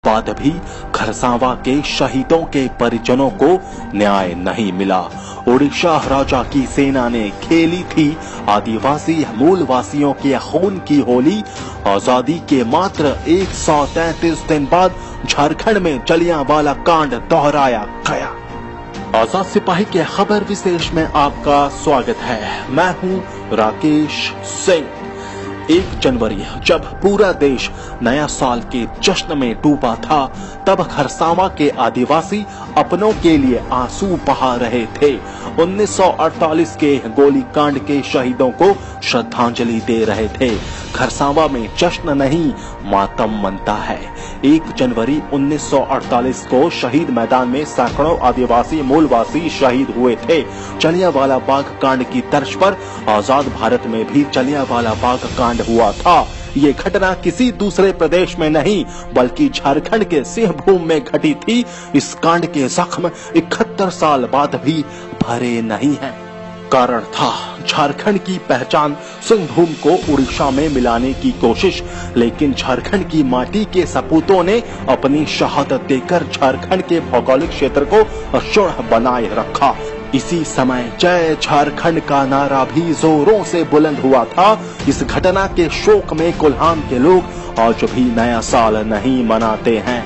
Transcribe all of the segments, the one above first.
बाद भी खरसावां के शहीदों के परिजनों को न्याय नहीं मिला। ओडिशा राजा की सेना ने खेली थी आदिवासी मूलवासियों के खून की होली। आजादी के मात्र 133 दिन बाद झारखंड में जलियांवाला कांड दोहराया गया। आजाद सिपाही के खबर विशेष में आपका स्वागत है। मैं हूं राकेश सिंह। 1 जनवरी जब पूरा देश नया साल के जश्न में डूबा था, तब खरसावां के आदिवासी अपनों के लिए आंसू बहा रहे थे। 1948 के गोलीकांड के शहीदों को श्रद्धांजलि दे रहे थे। खरसावां में जश्न नहीं, मातम मनता है। 1 जनवरी 1948 को शहीद मैदान में सैकड़ों आदिवासी मूलवासी शहीद हुए थे। जलियांवाला बाग कांड की तर्ज पर आजाद भारत में भी जलियांवाला बाग कांड हुआ था। ये घटना किसी दूसरे प्रदेश में नहीं बल्कि झारखंड के सिंहभूम में घटी थी। इस कांड के जख्म 71 साल बाद भी भरे नहीं हैं। कारण था झारखंड की पहचान सिंहभूम को उड़ीसा में मिलाने की कोशिश, लेकिन झारखंड की माटी के सपूतों ने अपनी शहादत देकर झारखंड के भौगोलिक क्षेत्र को अक्षुण्ण बनाए रखा। इसी समय जय झारखंड का नारा भी जोरों से बुलंद हुआ था। इस घटना के शोक में कोल्हान के लोग आज भी नया साल नहीं मनाते हैं।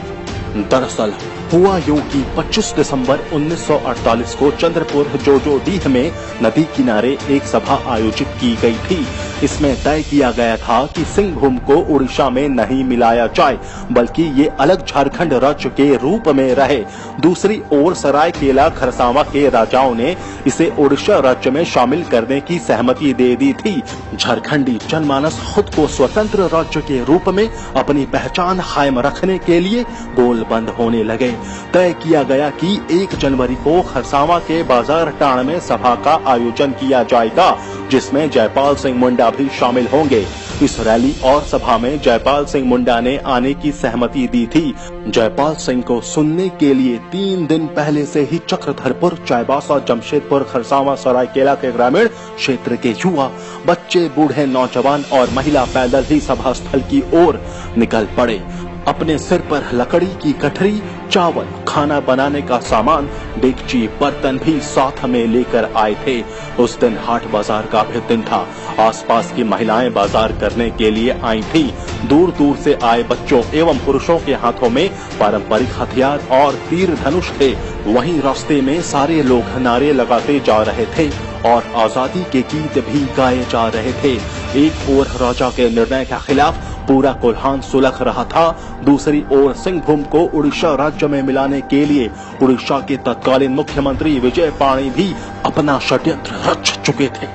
दरअसल हुआ यूं कि 25 दिसंबर 1948 को चंद्रपुर जोजोडीह में नदी किनारे एक सभा आयोजित की गई थी। इसमें तय किया गया था कि सिंहभूम को उड़ीसा में नहीं मिलाया जाए, बल्कि ये अलग झारखंड राज्य के रूप में रहे। दूसरी ओर सरायकेला खरसावां के राजाओं ने इसे उड़ीसा राज्य में शामिल करने की सहमति दे दी थी। झारखंडी जनमानस खुद को स्वतंत्र राज्य के रूप में अपनी पहचान कायम रखने के लिए गोलबंद होने लगे। तय किया गया कि 1 जनवरी को खरसावां के बाजार टाण में सभा का आयोजन किया जाएगा, जिसमें जयपाल सिंह मुंडा भी शामिल होंगे। इस रैली और सभा में जयपाल सिंह मुंडा ने आने की सहमति दी थी। जयपाल सिंह को सुनने के लिए 3 दिन पहले से ही चक्रधरपुर, चाईबासा, जमशेदपुर, खरसावां, सरायकेला के ग्रामीण क्षेत्र के युवा, बच्चे, बूढ़े, नौजवान और महिला पैदल ही सभा स्थल की ओर निकल पड़े। अपने सिर पर लकड़ी की गठरी, चावल, खाना बनाने का सामान, डेगची, बर्तन भी साथ में लेकर आए थे। उस दिन हाट बाजार का भी दिन था। आसपास की महिलाएं बाजार करने के लिए आई थीं। दूर दूर से आए बच्चों एवं पुरुषों के हाथों में पारंपरिक हथियार और तीर धनुष थे। वहीं रास्ते में सारे लोग नारे लगाते जा रहे थे और आजादी के गीत भी गाए जा रहे थे। एक ओर राजा के निर्णय के खिलाफ पूरा कोल्हान सुलग रहा था, दूसरी ओर सिंहभूम को उड़ीसा राज्य में मिलाने के लिए उड़ीसा के तत्कालीन मुख्यमंत्री विजय पाणी भी अपना षड्यंत्र रच चुके थे।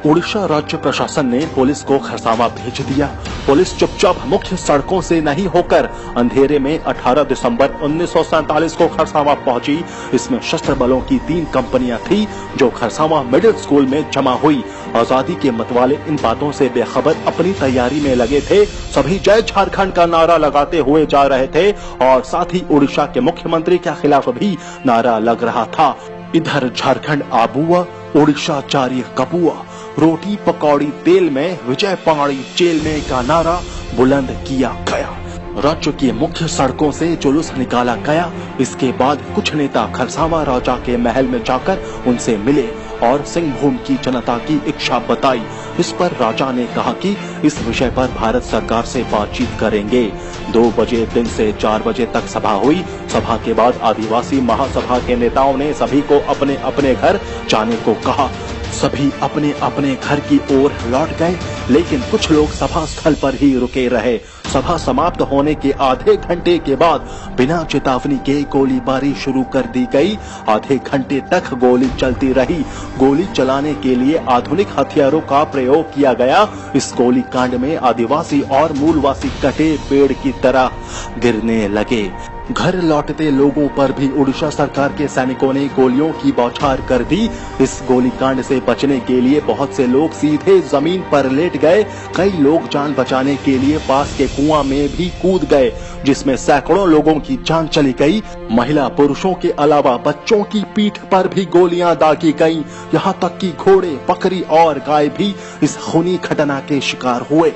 उड़ीसा राज्य प्रशासन ने पुलिस को खरसावां भेज दिया। पुलिस चुपचाप मुख्य सड़कों से नहीं होकर अंधेरे में 18 दिसंबर 1947 को खरसावां पहुंची। इसमें सशस्त्र बलों की 3 कंपनियां थी जो खरसावां मिडिल स्कूल में जमा हुई। आजादी के मतवाले इन बातों से बेखबर अपनी तैयारी में लगे थे। सभी जय झारखंड का नारा लगाते हुए जा रहे थे और साथ ही उड़ीसा के मुख्यमंत्री के खिलाफ भी नारा लग रहा था। इधर झारखंड आबुआ, उड़ीसा जारी कबुआ, रोटी पकौड़ी तेल में, विजय पाणी जेल में का नारा बुलंद किया गया। राज्य की मुख्य सड़कों से जुलूस निकाला गया। इसके बाद कुछ नेता खरसावां राजा के महल में जाकर उनसे मिले और सिंहभूम की जनता की इच्छा बताई। इस पर राजा ने कहा कि इस विषय पर भारत सरकार से बातचीत करेंगे। 2 बजे दिन से 4 बजे तक सभा हुई। सभा के बाद आदिवासी महासभा के नेताओं ने सभी को अपने अपने घर जाने को कहा। सभी अपने अपने घर की ओर लौट गए, लेकिन कुछ लोग सभा स्थल पर ही रुके रहे। सभा समाप्त होने के आधे घंटे के बाद बिना चेतावनी के गोलीबारी शुरू कर दी गई। आधे घंटे तक गोली चलती रही। गोली चलाने के लिए आधुनिक हथियारों का प्रयोग किया गया। इस गोली कांड में आदिवासी और मूलवासी कटे पेड़ की तरह गिरने लगे। घर लौटते लोगों पर भी उड़ीसा सरकार के सैनिकों ने गोलियों की बौछार कर दी। इस गोलीकांड से बचने के लिए बहुत से लोग सीधे जमीन पर लेट गए। कई लोग जान बचाने के लिए पास के कुआं में भी कूद गए, जिसमें सैकड़ों लोगों की जान चली गई। महिला पुरुषों के अलावा बच्चों की पीठ पर भी गोलियां दागी गईं। यहाँ तक कि घोड़े, बकरी और गाय भी इस खूनी घटना के शिकार हुए।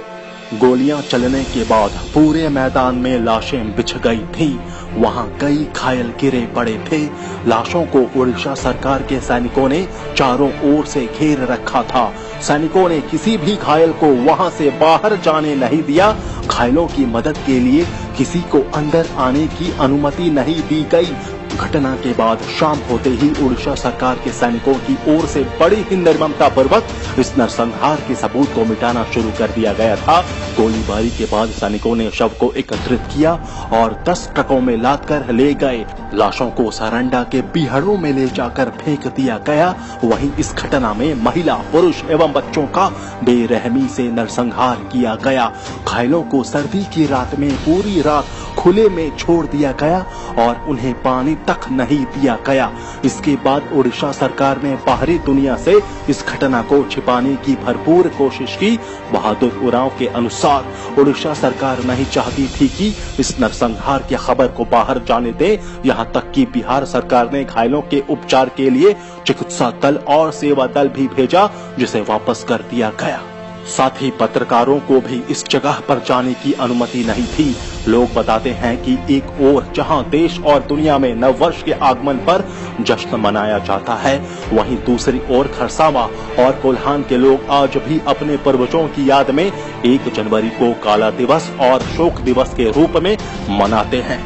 गोलियां चलने के बाद पूरे मैदान में लाशें बिछ गई थीं। वहां कई घायल गिरे पड़े थे। लाशों को उड़ीसा सरकार के सैनिकों ने चारों ओर से घेर रखा था। सैनिकों ने किसी भी घायल को वहां से बाहर जाने नहीं दिया। घायलों की मदद के लिए किसी को अंदर आने की अनुमति नहीं दी गई। घटना के बाद शाम होते ही उड़ीसा सरकार के सैनिकों की ओर से बड़ी ही निर्ममता पूर्वक इस नरसंहार के सबूत को मिटाना शुरू कर दिया गया था। गोलीबारी के बाद सैनिकों ने शव को एकत्रित किया और 10 ट्रकों में लादकर ले गए। लाशों को सारंडा के बीहड़ों में ले जाकर फेंक दिया गया। वहीं इस घटना में महिला, पुरुष एवं बच्चों का बेरहमी से नरसंहार किया गया। घायलों को सर्दी की रात में पूरी रात खुले में छोड़ दिया गया और उन्हें पानी तक नहीं दिया गया। इसके बाद उड़ीसा सरकार ने बाहरी दुनिया से इस घटना को छिपाने की भरपूर कोशिश की। बहादुर उरांव के अनुसार उड़ीसा सरकार नहीं चाहती थी कि इस नरसंहार की खबर को बाहर जाने दे। यहाँ तक कि बिहार सरकार ने घायलों के उपचार के लिए चिकित्सा दल और सेवा दल भी भेजा, जिसे वापस कर दिया गया। साथ ही पत्रकारों को भी इस जगह पर जाने की अनुमति नहीं थी। लोग बताते हैं कि एक ओर जहां देश और दुनिया में नववर्ष के आगमन पर जश्न मनाया जाता है, वहीं दूसरी ओर खरसावां और कोल्हान के लोग आज भी अपने पूर्वजों की याद में 1 जनवरी को काला दिवस और शोक दिवस के रूप में मनाते हैं।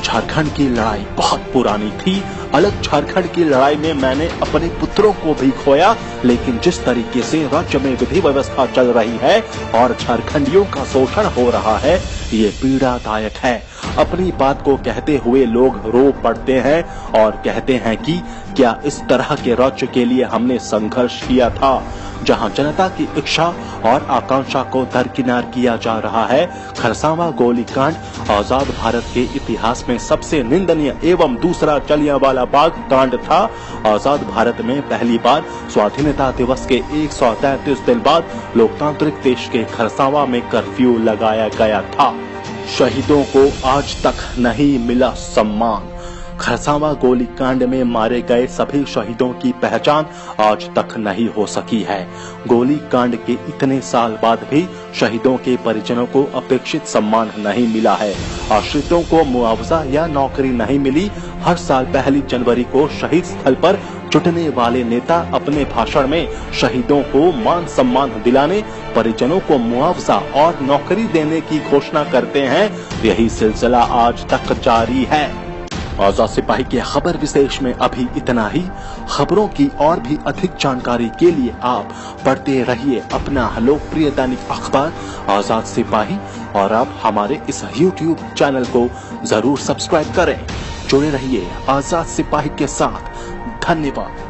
झारखंड की लड़ाई बहुत पुरानी थी। अलग झारखंड की लड़ाई में मैंने अपने पुत्रों को भी खोया, लेकिन जिस तरीके से राज्य में विधि व्यवस्था चल रही है और झारखंडियों का शोषण हो रहा है, ये पीड़ादायक है। अपनी बात को कहते हुए लोग रो पड़ते हैं और कहते हैं कि क्या इस तरह के राज्य के लिए हमने संघर्ष किया था, जहां जनता की इच्छा और आकांक्षा को दरकिनार किया जा रहा है। खरसावां गोलीकांड आजाद भारत के इतिहास में सबसे निंदनीय एवं दूसरा जलियांवाला बाग कांड था। आजाद भारत में पहली बार स्वाधीनता दिवस के 133 दिन बाद लोकतांत्रिक देश के खरसावां में कर्फ्यू लगाया गया था। शहीदों को आज तक नहीं मिला सम्मान। खरसावां गोलीकांड में मारे गए सभी शहीदों की पहचान आज तक नहीं हो सकी है। गोलीकांड के इतने साल बाद भी शहीदों के परिजनों को अपेक्षित सम्मान नहीं मिला है। आश्रितों को मुआवजा या नौकरी नहीं मिली। हर साल 1 जनवरी को शहीद स्थल पर जुटने वाले नेता अपने भाषण में शहीदों को मान सम्मान दिलाने, परिजनों को मुआवजा और नौकरी देने की घोषणा करते हैं। यही सिलसिला आज तक जारी है। आजाद सिपाही के खबर विशेष में अभी इतना ही। खबरों की और भी अधिक जानकारी के लिए आप पढ़ते रहिए अपना लोकप्रिय दैनिक अखबार आजाद सिपाही, और आप हमारे इस YouTube चैनल को जरूर सब्सक्राइब करें। जुड़े रहिए आजाद सिपाही के साथ। धन्यवाद।